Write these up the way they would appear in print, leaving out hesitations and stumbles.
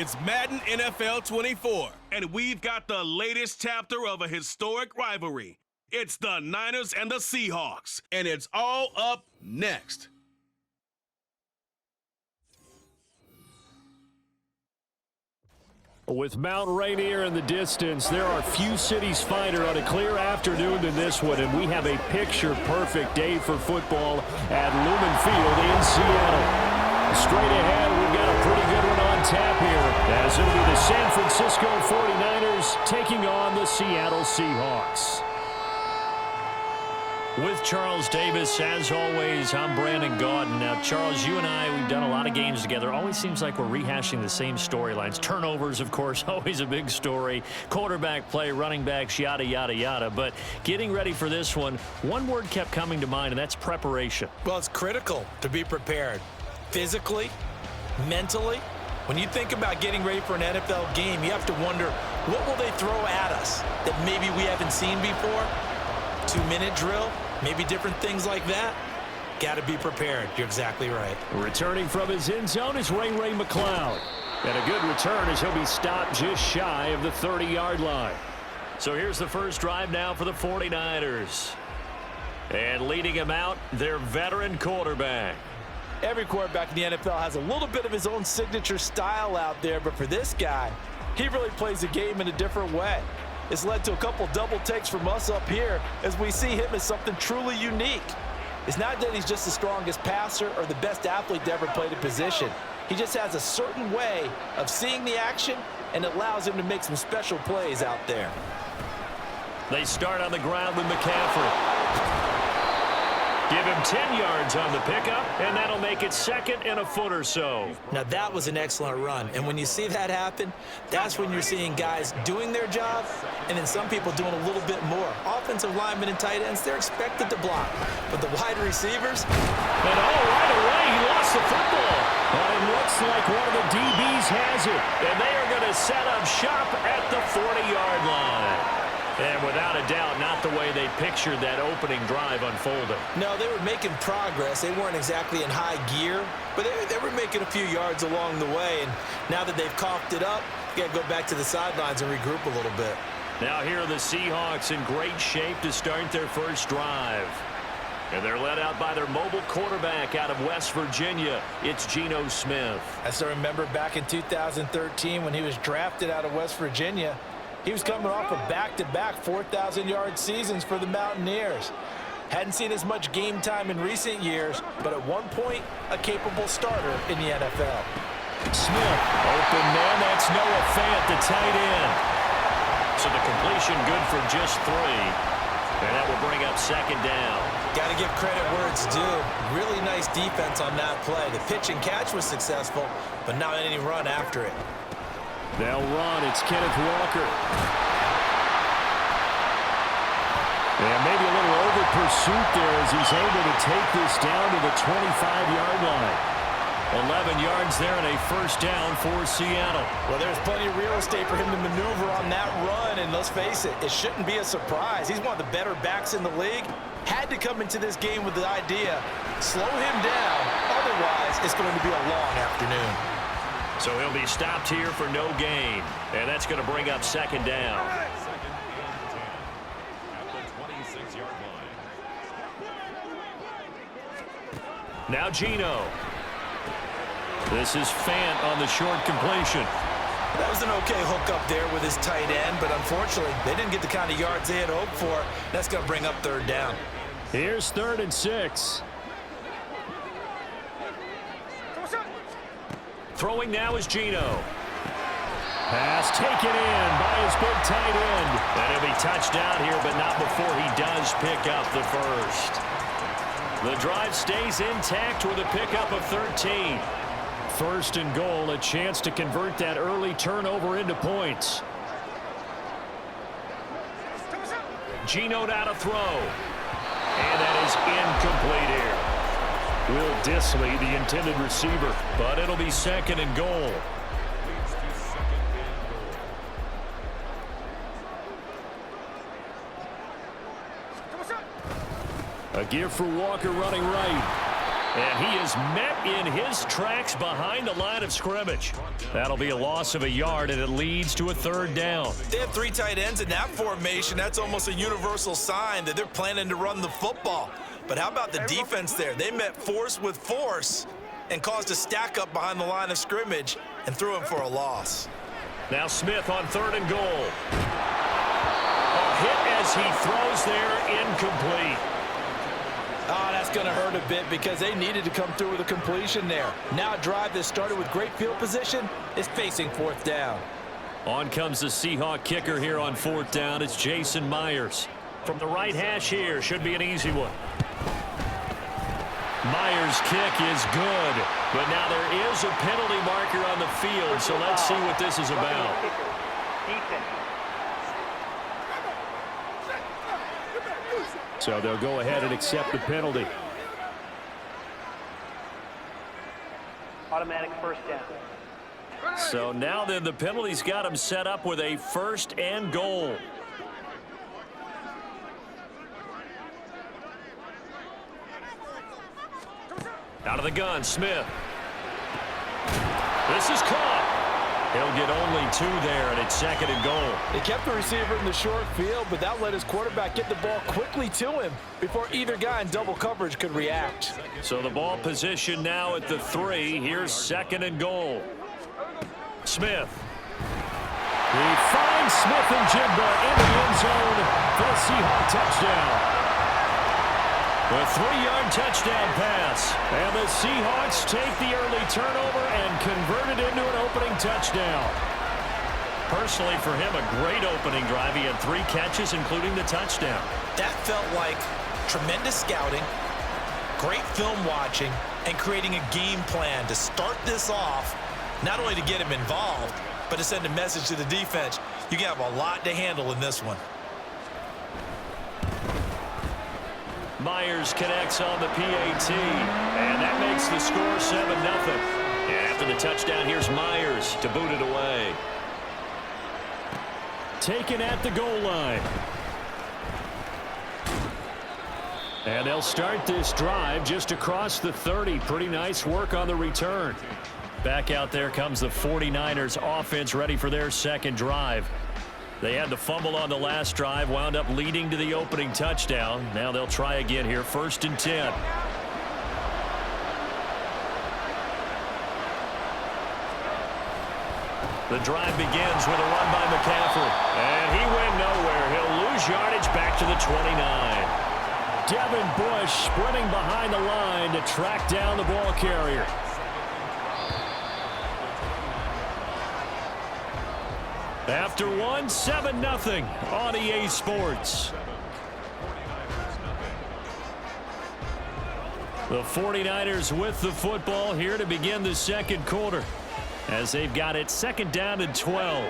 It's Madden NFL 24, and we've got the latest chapter of a historic rivalry. It's the Niners and the Seahawks, and it's all up next. With Mount Rainier in the distance, there are few cities finer on a clear afternoon than this one, and we have a picture-perfect day for football at Lumen Field in Seattle. Straight ahead, we've got a pretty good one on tap here, as it'll be the San Francisco 49ers taking on the Seattle Seahawks. With Charles Davis, as always, I'm Brandon Gaudin. Now, Charles, you and I, we've done a lot of games together. Always seems like we're rehashing the same storylines. Turnovers, of course, always a big story. Quarterback play, running backs, yada, yada, yada. But getting ready for this one word kept coming to mind, and that's preparation. Well, it's critical to be prepared. Physically, mentally. When you think about getting ready for an NFL game, you have to wonder, what will they throw at us that maybe we haven't seen before? 2-minute drill, maybe different things like that. Got to be prepared. You're exactly right. Returning from his end zone is Ray McLeod. And a good return as he'll be stopped just shy of the 30-yard line. So here's the first drive now for the 49ers. And leading him out, their veteran quarterback. Every quarterback in the NFL has a little bit of his own signature style out there, but for this guy, he really plays the game in a different way. It's led to a couple double takes from us up here as we see him as something truly unique. It's not that he's just the strongest passer or the best athlete to ever play the position. He just has a certain way of seeing the action, and it allows him to make some special plays out there. They start on the ground with McCaffrey. Give him 10 yards on the pickup, and that'll make it second and a foot or so. Now, that was an excellent run, and when you see that happen, that's when you're seeing guys doing their job, and then some people doing a little bit more. Offensive linemen and tight ends, they're expected to block, but the wide receivers... And right away, he lost the football. But it looks like one of the DBs has it, and they are going to set up shop at the 40-yard line. And without a doubt, not the way they pictured that opening drive unfolding. No, they were making progress. They weren't exactly in high gear, but they were making a few yards along the way. And now that they've coughed it up, you got to go back to the sidelines and regroup a little bit. Now here are the Seahawks in great shape to start their first drive. And they're led out by their mobile quarterback out of West Virginia. It's Geno Smith. I still remember back in 2013 when he was drafted out of West Virginia. He was coming off of back-to-back 4,000-yard seasons for the Mountaineers. Hadn't seen as much game time in recent years, but at one point, a capable starter in the NFL. Smith, open man, that's Noah Fant, the tight end. So the completion good for just 3, and that will bring up second down. Got to give credit where it's due. Really nice defense on that play. The pitch and catch was successful, but not any run after it. They'll run. It's Kenneth Walker. And maybe a little over pursuit there as he's able to take this down to the 25-yard line. 11 yards there and a first down for Seattle. Well, there's plenty of real estate for him to maneuver on that run, and let's face it, it shouldn't be a surprise. He's one of the better backs in the league. Had to come into this game with the idea, slow him down, otherwise it's going to be a long afternoon. So he'll be stopped here for no gain. And that's going to bring up second down. Now Geno. This is Fant on the short completion. That was an okay hook up there with his tight end, but unfortunately, they didn't get the kind of yards they had hoped for. That's going to bring up third down. Here's 3rd and 6. Throwing now is Geno. Pass taken in by his big tight end. And he'll be touched down here, but not before he does pick up the first. The drive stays intact with a pickup of 13. 1st and goal, a chance to convert that early turnover into points. Geno now to throw. And that is incomplete here. Will Disley, the intended receiver, but it'll be 2nd and goal. A give for Walker running right. And he is met in his tracks behind the line of scrimmage. That'll be a loss of a yard, and it leads to a third down. They have 3 tight ends in that formation. That's almost a universal sign that they're planning to run the football. But how about the defense there? They met force with force and caused a stack up behind the line of scrimmage and threw him for a loss. Now Smith on 3rd and goal. A hit as he throws there, incomplete. Oh, that's going to hurt a bit because they needed to come through with a completion there. Now a drive that started with great field position is facing 4th down. On comes the Seahawk kicker here on 4th down. It's Jason Myers. From the right hash here, should be an easy one. Myers' kick is good, but now there is a penalty marker on the field, so let's see what this is about. So they'll go ahead and accept the penalty. Automatic first down. So now then the penalty's got him set up with a 1st and goal. Out of the gun, Smith. This is caught. He'll get only 2 there, and it's 2nd and goal. They kept the receiver in the short field, but that let his quarterback get the ball quickly to him before either guy in double coverage could react. So the ball position now at the 3. Here's 2nd and goal. Smith. He finds Smith and Jigba in the end zone for a Seahawk touchdown. A 3-yard touchdown pass. And the Seahawks take the early turnover and convert it into an opening touchdown. Personally, for him, a great opening drive. He had 3 catches, including the touchdown. That felt like tremendous scouting, great film watching, and creating a game plan to start this off, not only to get him involved, but to send a message to the defense. You can have a lot to handle in this one. Myers connects on the PAT, and that makes the score 7-0. And after the touchdown, here's Myers to boot it away. Taken at the goal line. And they'll start this drive just across the 30. Pretty nice work on the return. Back out there comes the 49ers offense ready for their 2nd drive. They had the fumble on the last drive, wound up leading to the opening touchdown. Now they'll try again here, 1st and 10. The drive begins with a run by McCaffrey. And he went nowhere. He'll lose yardage back to the 29. Devin Bush sprinting behind the line to track down the ball carrier. After 1, 7-0 on EA Sports. The 49ers with the football here to begin the 2nd quarter as they've got it 2nd down and 12.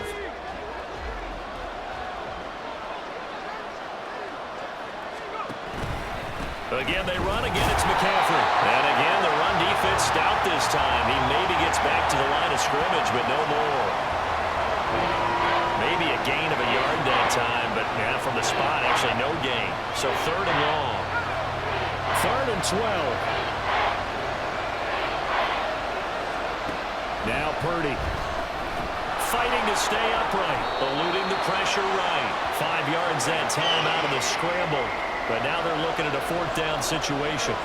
Again, they run. Again, it's McCaffrey. And again, the run defense stout this time. He maybe gets back to the line of scrimmage, but no more. Maybe a gain of a yard that time, but now from the spot, actually no gain. So 3rd and long. 3rd and 12. Now Purdy. Fighting to stay upright. Eluding the pressure right. 5 yards that time out of the scramble. But now they're looking at a 4th down situation.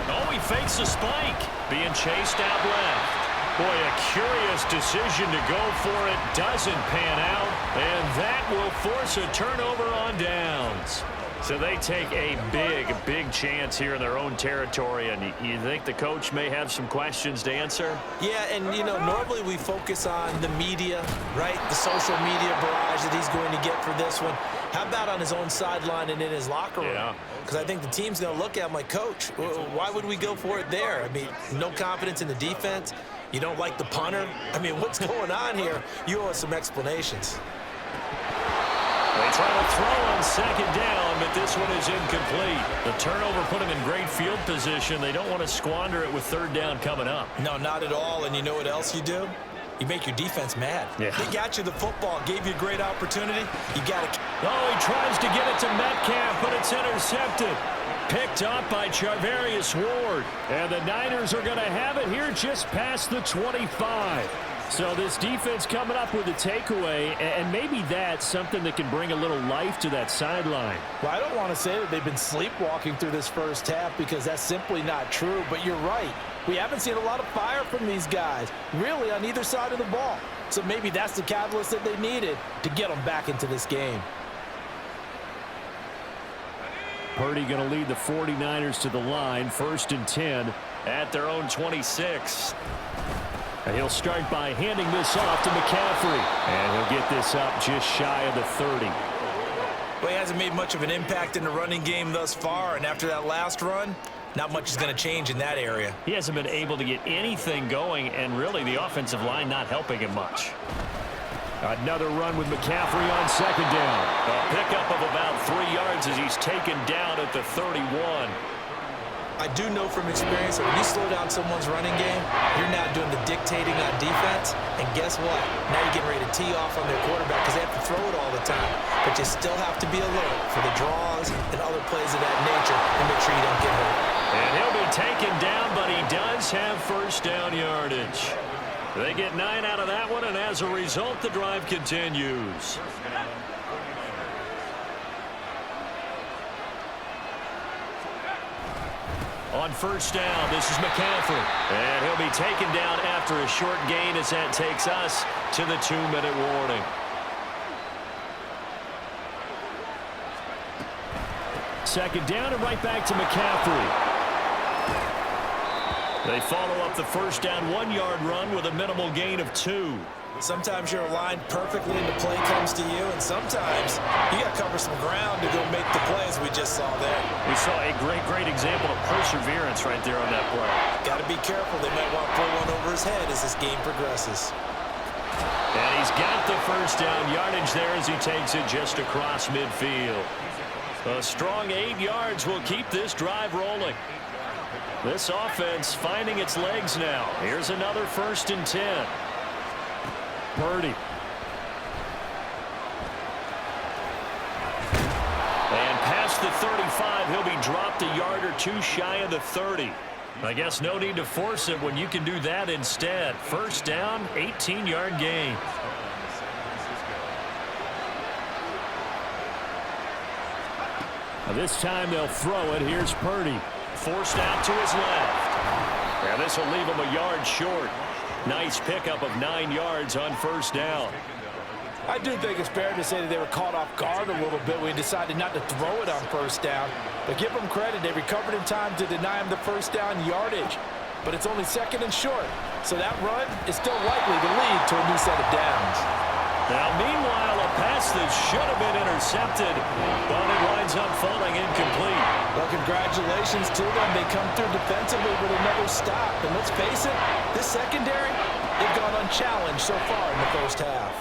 Oh, he fakes a spike. Being chased out left. Boy, a curious decision to go for it. Doesn't pan out. And that will force a turnover on downs. So they take a big chance here in their own territory. And you think the coach may have some questions to answer? Yeah, and, you know, normally we focus on the media, right? The social media barrage that he's going to get for this one. How about on his own sideline and in his locker room? Yeah. Because I think the team's going to look at him like, Coach, why would we go for it there? I mean, no confidence in the defense. You don't like the punter. I mean, what's going on here? You owe us some explanations. They try to throw on 2nd down, but this one is incomplete. The turnover put them in great field position. They don't want to squander it with 3rd down coming up. No, not at all. And you know what else you do? You make your defense mad. Yeah. They got you the football, gave you a great opportunity. You got to. Oh, he tries to get it to Metcalf, but it's intercepted. Picked up by Charvarius Ward. And the Niners are going to have it here just past the 25. So this defense coming up with a takeaway, and maybe that's something that can bring a little life to that sideline. Well, I don't want to say that they've been sleepwalking through this first half because that's simply not true, but you're right. We haven't seen a lot of fire from these guys, really, on either side of the ball. So maybe that's the catalyst that they needed to get them back into this game. Purdy going to lead the 49ers to the line, 1st and 10 at their own 26. And he'll start by handing this off to McCaffrey. And he'll get this up just shy of the 30. Well, he hasn't made much of an impact in the running game thus far, and after that last run, not much is going to change in that area. He hasn't been able to get anything going, and really the offensive line not helping him much. Another run with McCaffrey on 2nd down. A pickup of about 3 yards as he's taken down at the 31. I do know from experience that when you slow down someone's running game, you're now doing the dictating on defense. And guess what? Now you're getting ready to tee off on their quarterback because they have to throw it all the time. But you still have to be alert for the draws and other plays of that nature and make sure you don't get hurt. And he'll be taken down, but he does have 1st down yardage. They get 9 out of that one, and as a result, the drive continues. On 1st down, this is McCaffrey. And he'll be taken down after a short gain as that takes us to the 2-minute warning. Second down and right back to McCaffrey. They follow up the 1st down 1-yard run with a minimal gain of 2. Sometimes you're aligned perfectly and the play comes to you, and sometimes you got to cover some ground to go make the plays we just saw there. We saw a great example of perseverance right there on that play. Got to be careful. They might want to pull one over his head as this game progresses. And he's got the 1st down yardage there as he takes it just across midfield. A strong 8 yards will keep this drive rolling. This offense finding its legs now. Here's another 1st and 10. Purdy. And past the 35, he'll be dropped a yard or 2 shy of the 30. I guess no need to force it when you can do that instead. 1st down, 18-yard gain. Now this time they'll throw it. Here's Purdy. Forced out to his left. And this will leave him a yard short. Nice pickup of 9 yards on 1st down. I do think it's fair to say that they were caught off guard a little bit when he decided not to throw it on 1st down. But give them credit. They recovered in time to deny him the 1st down yardage. But it's only 2nd and short. So that run is still likely to lead to a new set of downs. Now, meanwhile, a pass that should have been intercepted, but it winds up falling incomplete. Well, congratulations to them. They come through defensively with another stop. And let's face it, this secondary, they've gone unchallenged so far in the 1st half.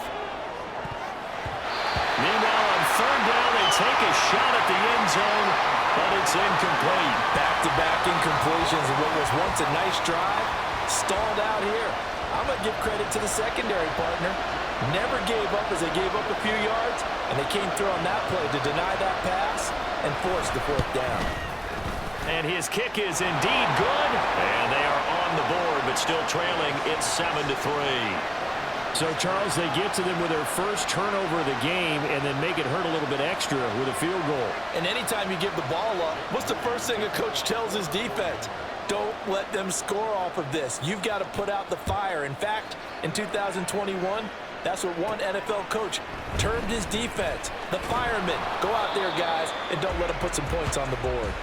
Meanwhile, on 3rd down, they take a shot at the end zone, but it's incomplete. Back-to-back incompletions of what was once a nice drive, stalled out here. I'm going to give credit to the secondary partner. Never gave up as they gave up a few yards, and they came through on that play to deny that pass and force the 4th down. And his kick is indeed good, and they are on the board, but still trailing. It's 7-3. So, Charles, they get to them with their 1st turnover of the game and then make it hurt a little bit extra with a field goal. And anytime you give the ball up, what's the first thing a coach tells his defense? Don't let them score off of this. You've got to put out the fire. In fact, in 2021, that's what one NFL coach termed his defense. The firemen. Go out there, guys, and don't let them put some points on the board.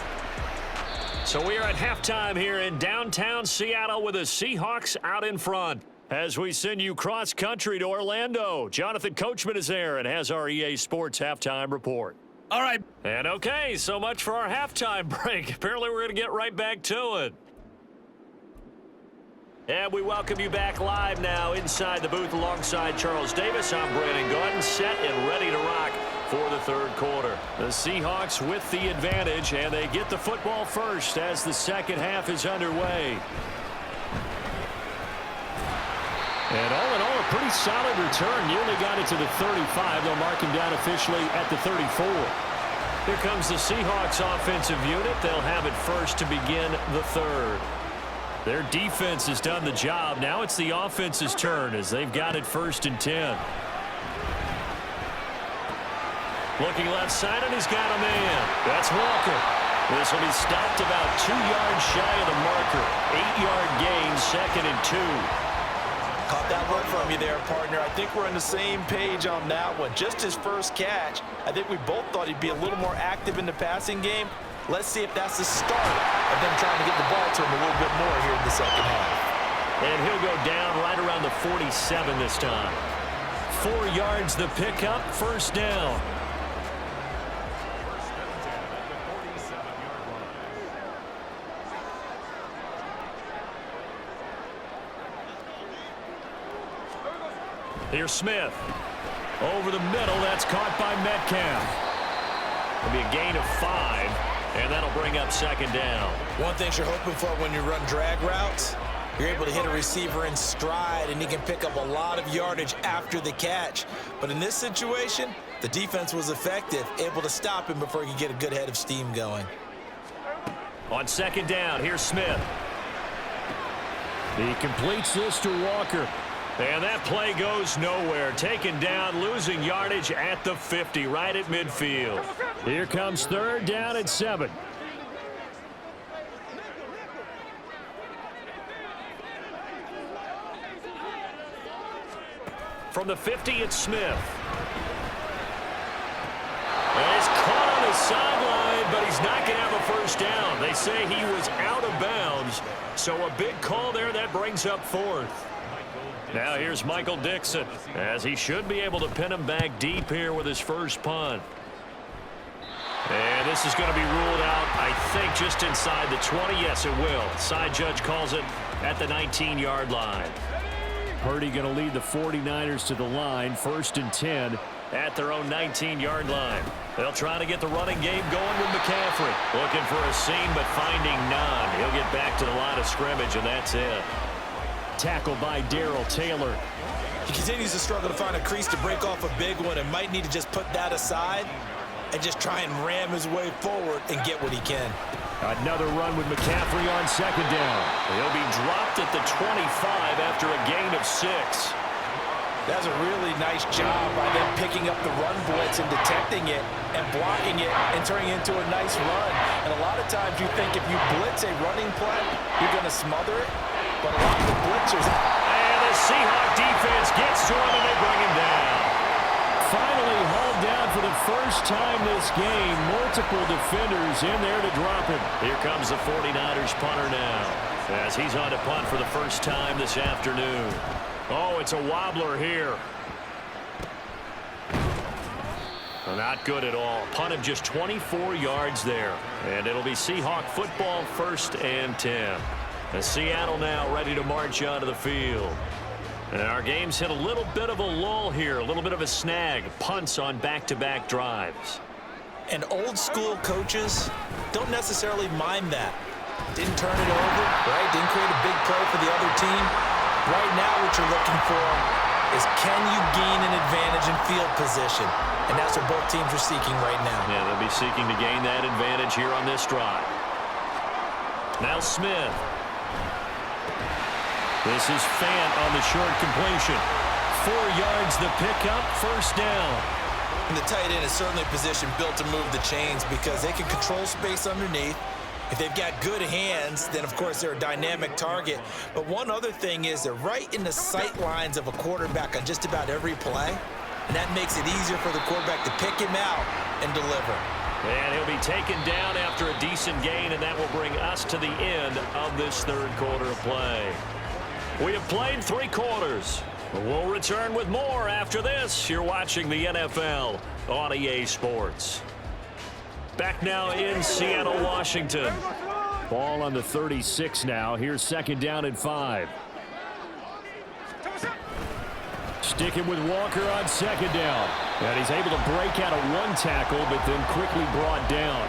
So we are at halftime here in downtown Seattle with the Seahawks out in front. As we send you cross-country to Orlando, Jonathan Coachman is there and has our EA Sports halftime report. All right. And okay, so much for our halftime break. Apparently we're going to get right back to it. And we welcome you back live now inside the booth alongside Charles Davis. I'm Brandon Gordon, set and ready to rock for the 3rd quarter. The Seahawks with the advantage, and they get the football first as the 2nd half is underway. And all in pretty solid return. Nearly got it to the 35. They'll mark him down officially at the 34. Here comes the Seahawks offensive unit. They'll have it first to begin the third. Their defense has done the job. Now it's the offense's turn as they've got it 1st and 10. Looking left side, and he's got a man. That's Walker. This will be stopped about 2 yards shy of the marker. 8-yard gain, 2nd and 2. Caught that look from you there, partner. I think we're on the same page on that one. Just his first catch. I think we both thought he'd be a little more active in the passing game. Let's see if that's the start of them trying to get the ball to him a little bit more here in the second half. And he'll go down right around the 47 this time. 4 yards the pickup, 1st down. Here's Smith. Over the middle, that's caught by Metcalf. It'll be a gain of 5, and that'll bring up 2nd down. One thing you're hoping for when you run drag routes, you're able to hit a receiver in stride, and he can pick up a lot of yardage after the catch. But in this situation, the defense was effective, able to stop him before he could get a good head of steam going. On 2nd down, here's Smith. He completes this to Walker. And that play goes nowhere. Taken down, losing yardage at the 50, right at midfield. Here comes 3rd down and 7. From the 50, it's Smith. And he's caught on his sideline, but he's not going to have a 1st down. They say he was out of bounds, so a big call there. That brings up 4th. Now here's Michael Dixon, as he should be able to pin him back deep here with his first punt. And this is going to be ruled out, I think, just inside the 20. Yes, it will. Side judge calls it at the 19-yard line. Purdy going to lead the 49ers to the line, 1st and 10 at their own 19-yard line. They'll try to get the running game going with McCaffrey. Looking for a seam, but finding none. He'll get back to the line of scrimmage, and that's it. Tackled by Darrell Taylor. He continues to struggle to find a crease to break off a big one and might need to just put that aside and just try and ram his way forward and get what he can. Another run with McCaffrey on 2nd down. He'll be dropped at the 25 after a gain of 6. That's a really nice job by them picking up the run blitz and detecting it and blocking it and turning it into a nice run. And a lot of times you think if you blitz a running play, you're going to smother it. But a lot of the blitzers. And the Seahawk defense gets to him and they bring him down. Finally hauled down for the first time this game. Multiple defenders in there to drop him. Here comes the 49ers punter now, as he's on to punt for the first time this afternoon. Oh, it's a wobbler here. Not good at all. Punt of just 24 yards there. And it'll be Seahawk football, 1st and 10. And Seattle now ready to march onto the field. And our game's hit a little bit of a lull here, a little bit of a snag. Punts on back-to-back drives. And old-school coaches don't necessarily mind that. Didn't turn it over, right? Didn't create a big play for the other team. Right now what you're looking for is can you gain an advantage in field position? And that's what both teams are seeking right now. Yeah, they'll be seeking to gain that advantage here on this drive. Now Smith. This is Fant on the short completion. 4 yards the pickup, 1st down. And the tight end is certainly a position built to move the chains because they can control space underneath. If they've got good hands, then of course they're a dynamic target. But one other thing is they're right in the sight lines of a quarterback on just about every play. And that makes it easier for the quarterback to pick him out and deliver. And he'll be taken down after a decent gain, and that will bring us to the end of this 3rd quarter of play. We have played 3 quarters. We'll return with more after this. You're watching the NFL on EA Sports. Back now in Seattle, Washington. Ball on the 36 now. Here's 2nd down and 5. Sticking with Walker on 2nd down. And he's able to break out of 1 tackle, but then quickly brought down.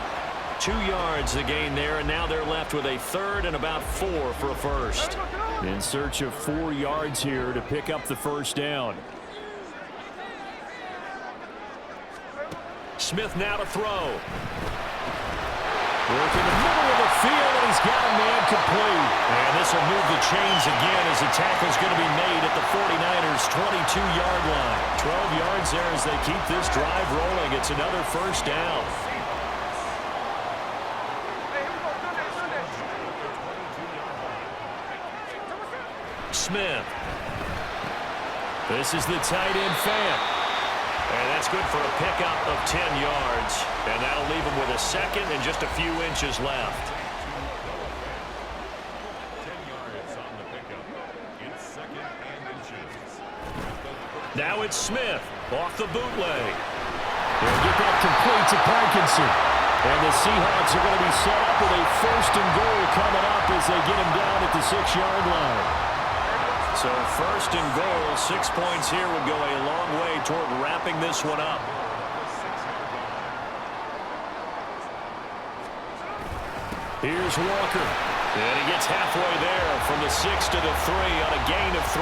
2 yards the gain there, and now they're left with a third and about 4 for a first. In search of 4 yards here to pick up the first down. Smith now to throw. Working the middle of the field, and he's got a man complete. And this will move the chains again as the tackle's going to be made at the 49ers' 22-yard line. 12 yards there as they keep this drive rolling. It's another first down. Smith. This is the tight end Fant. And that's good for a pickup of 10 yards. And that'll leave him with a second and just a few inches left. 10 yards on the pickup. It's second and inches. Now it's Smith off the bootleg. They'll get that complete to Parkinson. And the Seahawks are going to be set up with a first and goal coming up as they get him down at the 6-yard line. So first and goal, 6 points here would go a long way toward wrapping this one up. Here's Walker. And he gets halfway there from the 6 to the 3 on a gain of 3.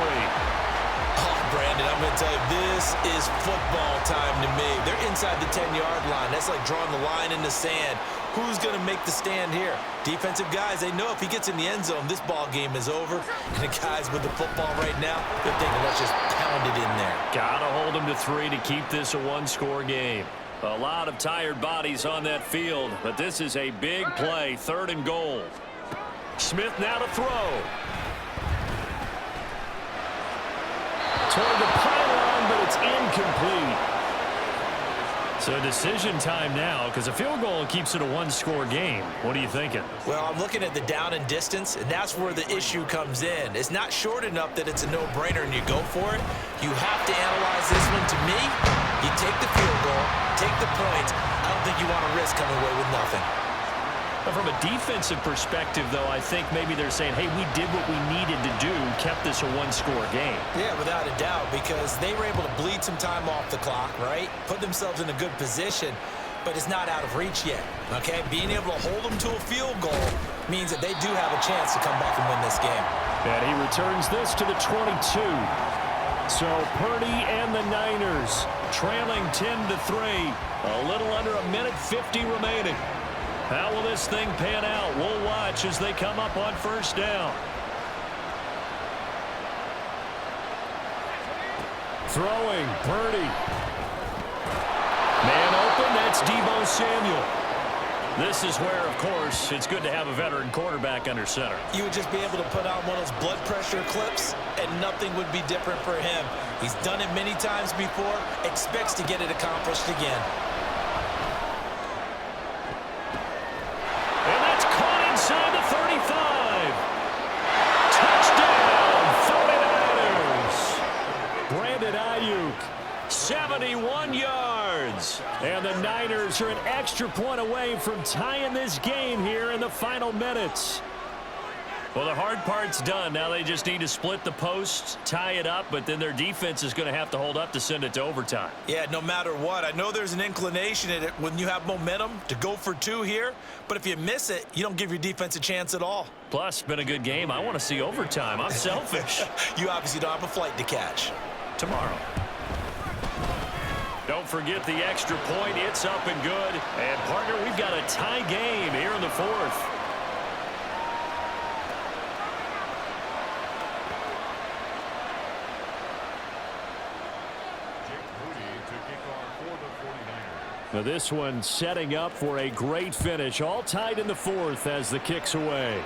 Oh, Brandon, I'm going to tell you, this is football time to me. They're inside the 10-yard line. That's like drawing the line in the sand. Who's going to make the stand here? Defensive guys, they know if he gets in the end zone, this ball game is over. And the guys with the football right now, they're thinking, let's just pound it in there. Got to hold him to 3 to keep this a one-score game. A lot of tired bodies on that field, but this is a big play, 3rd and goal. Smith now to throw. Toward the pylon, but it's incomplete. So decision time now, because a field goal keeps it a one-score game. What are you thinking? Well, I'm looking at the down and distance, and that's where the issue comes in. It's not short enough that it's a no-brainer and you go for it. You have to analyze this one. To me, you take the field goal, take the points. I don't think you want to risk coming away with nothing. But from a defensive perspective, though, I think maybe they're saying, hey, we did what we needed to do, kept this a one-score game. Yeah, without a doubt, because they were able to bleed some time off the clock, right? Put themselves in a good position, but it's not out of reach yet, okay? Being able to hold them to a field goal means that they do have a chance to come back and win this game. And he returns this to the 22. So Purdy and the Niners trailing 10-3. A little under a minute 50 remaining. How will this thing pan out? We'll watch as they come up on first down. Throwing, Purdy. Man open, that's Deebo Samuel. This is where, of course, it's good to have a veteran quarterback under center. You would just be able to put on one of those blood pressure clips, and nothing would be different for him. He's done it many times before, expects to get it accomplished again. And that's caught inside the 35. Touchdown, 49ers. Brandon Ayuk, 71 yards. And the Niners are an extra point away from tying this game here in the final minutes. Well, the hard part's done. Now they just need to split the posts, tie it up, but then their defense is going to have to hold up to send it to overtime. Yeah, no matter what. I know there's an inclination in it when you have momentum to go for 2 here, but if you miss it, you don't give your defense a chance at all. Plus, been a good game. I want to see overtime. I'm selfish. You obviously don't have a flight to catch. Tomorrow. Don't forget the extra point. It's up and good. And, partner, we've got a tie game here in the 4th. Now this one setting up for a great finish. All tied in the 4th as the kick's away.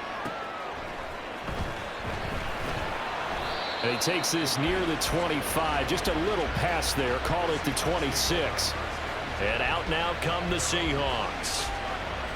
And he takes this near the 25. Just a little pass there. Call it the 26. And out now come the Seahawks.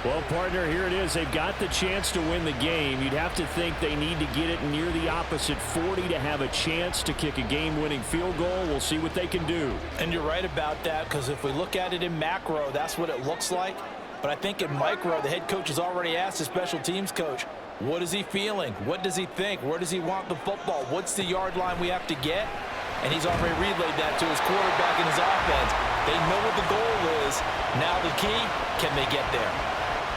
Well, partner, here it is. They've got the chance to win the game. You'd have to think they need to get it near the opposite 40 to have a chance to kick a game-winning field goal. We'll see what they can do. And you're right about that, because if we look at it in macro, that's what it looks like. But I think in micro, the head coach has already asked the special teams coach, what is he feeling? What does he think? Where does he want the football? What's the yard line we have to get? And he's already relayed that to his quarterback and his offense. They know what the goal is. Now the key, can they get there?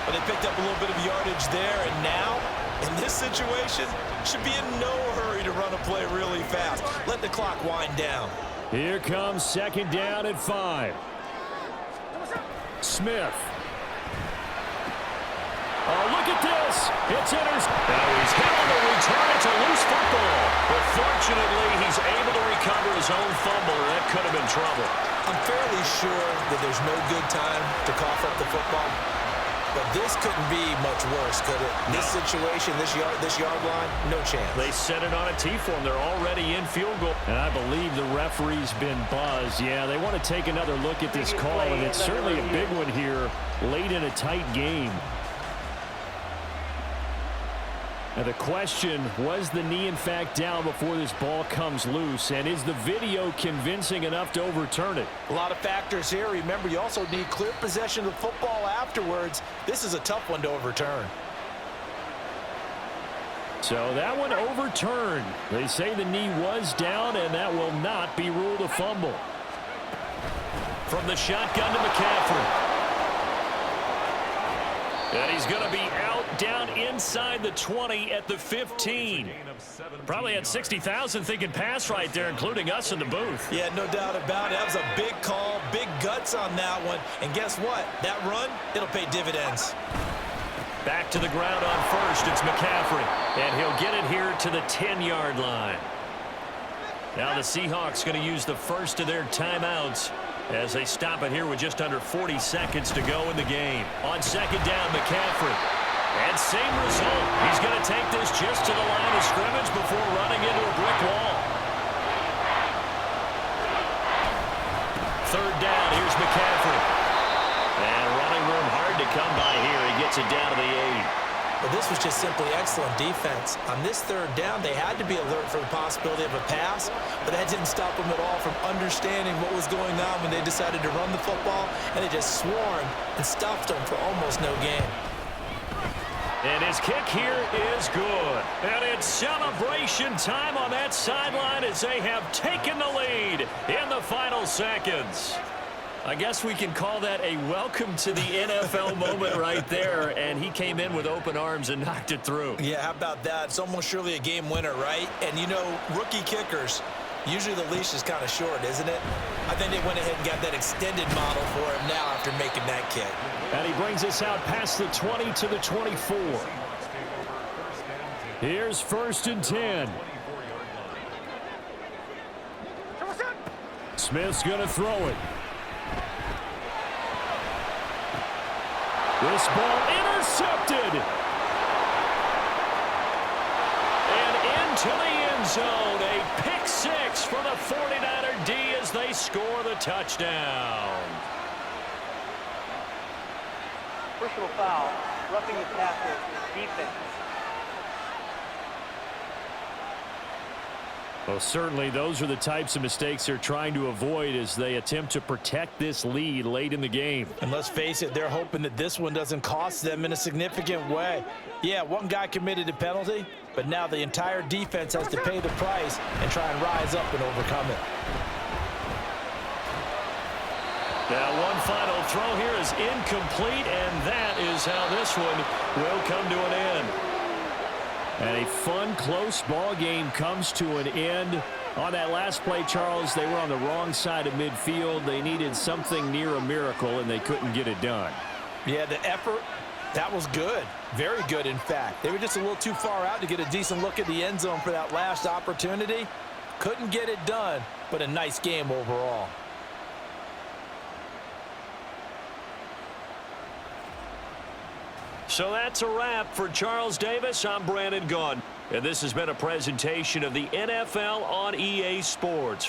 But they picked up a little bit of yardage there, and now, in this situation, should be in no hurry to run a play really fast. Let the clock wind down. Here comes second down at 5. Smith. Oh, look at this. It's intercepted. Now he's hit on the return. It's a loose football. But fortunately, he's able to recover his own fumble, or that could have been trouble. I'm fairly sure that there's no good time to cough up the football. But this couldn't be much worse, could it? This situation, this yard line, no chance. They set it on a T for him. They're already in field goal. And I believe the referee's been buzzed. Yeah, they want to take another look at this call, and it's certainly a big one here late in a tight game. Now the question, was the knee in fact down before this ball comes loose? And is the video convincing enough to overturn it? A lot of factors here. Remember, you also need clear possession of the football afterwards. This is a tough one to overturn. So that one overturned. They say the knee was down, and that will not be ruled a fumble. From the shotgun to McCaffrey. And he's going to be out down inside the 20 at the 15. Probably had 60,000 thinking pass right there, including us in the booth. Yeah, no doubt about it. That was a big call, big guts on that one. And guess what? That run, it'll pay dividends. Back to the ground on first. It's McCaffrey. And he'll get it here to the 10-yard line. Now the Seahawks going to use the first of their timeouts as they stop it here with just under 40 seconds to go in the game. On second down, McCaffrey. And same result. He's going to take this just to the line of scrimmage before running into a brick wall. Third down, here's McCaffrey. And running room hard to come by here. He gets it down to the 8. But this was just simply excellent defense. On this third down, they had to be alert for the possibility of a pass, but that didn't stop them at all from understanding what was going on when they decided to run the football, and they just swarmed and stuffed them for almost no gain. And his kick here is good. And it's celebration time on that sideline as they have taken the lead in the final seconds. I guess we can call that a welcome to the NFL moment right there, and he came in with open arms and knocked it through. Yeah, how about that? It's almost surely a game winner, right? And, you know, rookie kickers, usually the leash is kind of short, isn't it? I think they went ahead and got that extended model for him now after making that kick. And he brings us out past the 20 to the 24. Here's first and 10. Smith's going to throw it. This ball intercepted. And into the end zone. A pick six for the 49er D as they score the touchdown. Personal foul, roughing the passer, defense. Well, certainly those are the types of mistakes they're trying to avoid as they attempt to protect this lead late in the game. And let's face it, they're hoping that this one doesn't cost them in a significant way. Yeah, one guy committed a penalty, but now the entire defense has to pay the price and try and rise up and overcome it. Now one final throw here is incomplete, and that is how this one will come to an end. And a fun, close ball game comes to an end. On that last play, Charles, they were on the wrong side of midfield. They needed something near a miracle, and they couldn't get it done. Yeah, the effort, that was good. Very good, in fact. They were just a little too far out to get a decent look at the end zone for that last opportunity. Couldn't get it done, but a nice game overall. So that's a wrap for Charles Davis. I'm Brandon Gaudin, and this has been a presentation of the NFL on EA Sports.